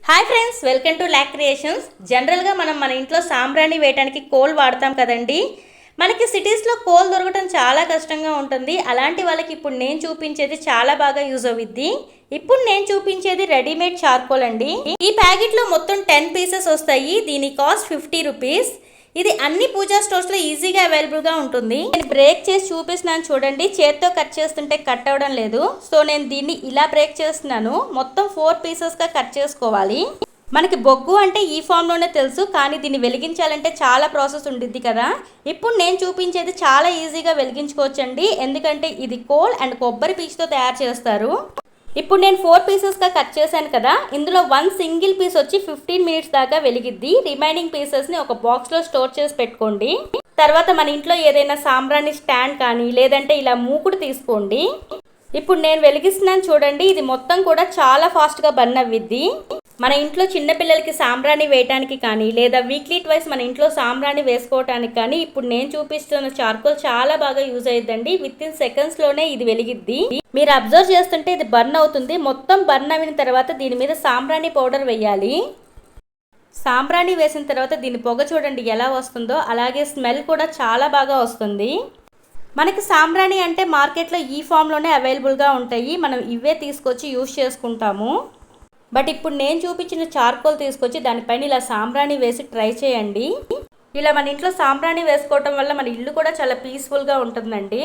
Hi friends, welcome to lakh creations. జనరల్గా మనం మన ఇంట్లో సాంబ్రాణి వేయడానికి కోల్ వాడతాం కదండి. మనకి సిటీస్లో కోల్ దొరకడం చాలా కష్టంగా ఉంటుంది. అలాంటి వాళ్ళకి ఇప్పుడు నేను చూపించేది చాలా బాగా యూజ్ అవుద్ది. ఇప్పుడు నేను చూపించేది రెడీమేడ్ చార్కోల్ అండి. ఈ ప్యాకెట్లో మొత్తం 10 పీసెస్ వస్తాయి. దీని కాస్ట్ 50 రూపీస్. ఇది అన్ని పూజా స్టోర్స్లో ఈజీగా అవైలబుల్గా ఉంటుంది. నేను బ్రేక్ చేసి చూపిస్తున్నాను చూడండి. చేత్తో కట్ చేస్తుంటే కట్ అవ్వడం లేదు. సో నేను దీన్ని ఇలా బ్రేక్ చేస్తున్నాను. మొత్తం 4 పీసెస్గా కట్ చేసుకోవాలి. మనకి బొగ్గు అంటే ఈ ఫామ్లోనే తెలుసు, కానీ దీన్ని వెలిగించాలంటే చాలా ప్రాసెస్ ఉండిద్ది కదా. ఇప్పుడు నేను చూపించేది చాలా ఈజీగా వెలిగించుకోవచ్చండి. ఎందుకంటే ఇది కోల్ అండ్ కొబ్బరి పీచుతో తయారు చేస్తారు. ఇప్పుడు నేను 4 పీసెస్గా కట్ చేశాను కదా. ఇందులో 1 సింగిల్ పీస్ వచ్చి 15 మినిట్స్ దాకా వెలిగిద్ది. రిమైనింగ్ పీసెస్ని ఒక బాక్స్లో స్టోర్ చేసి పెట్టుకోండి. తర్వాత మన ఇంట్లో ఏదైనా సాంబ్రాణి స్టాండ్ కానీ లేదంటే ఇలా మూకుడు తీసుకోండి. ఇప్పుడు నేను వెలిగిస్తున్నాను చూడండి. ఇది మొత్తం కూడా చాలా ఫాస్ట్గా బర్న్ అవ్విద్ది. మన ఇంట్లో చిన్నపిల్లలకి సాంబ్రాణి వేయడానికి కానీ లేదా వీక్లీ ట్వైస్ మన ఇంట్లో సాంబ్రాణి వేసుకోవడానికి కానీ ఇప్పుడు నేను చూపిస్తున్న చార్కోల్ చాలా బాగా యూజ్ అయ్యిద్దండి. విత్ ఇన్ సెకండ్స్లోనే ఇది వెలిగిద్ది. మీరు అబ్జర్వ్ చేస్తుంటే ఇది బర్న్ అవుతుంది. మొత్తం బర్న్ అయిన తర్వాత దీని మీద సాంబ్రాణి పౌడర్ వేయాలి. సాంబ్రాణి వేసిన తర్వాత దీని పొగ చూడండి ఎలా వస్తుందో, అలాగే స్మెల్ కూడా చాలా బాగా వస్తుంది. మనకి సాంబ్రాణి అంటే మార్కెట్లో ఈ ఫామ్లోనే అవైలబుల్గా ఉంటాయి. మనం ఇవే తీసుకొచ్చి యూజ్ చేసుకుంటాము. బట్ ఇప్పుడు నేను చూపించిన చార్కోల్ తీసుకొచ్చి దానిపైన ఇలా సాంబ్రాణి వేసి ట్రై చేయండి. ఇలా మన ఇంట్లో సాంబ్రాణి వేసుకోవటం వల్ల మన ఇల్లు కూడా చాలా పీస్ఫుల్గా ఉంటుందండి.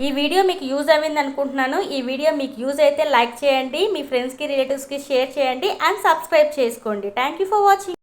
ఈ వీడియో మీకు యూజ్ అయింది అనుకుంటున్నాను. ఈ వీడియో మీకు యూజ్ అయితే లైక్ చేయండి, మీ ఫ్రెండ్స్కి రిలేటివ్స్కి షేర్ చేయండి అండ్ సబ్స్క్రైబ్ చేసుకోండి. Thank you for watching.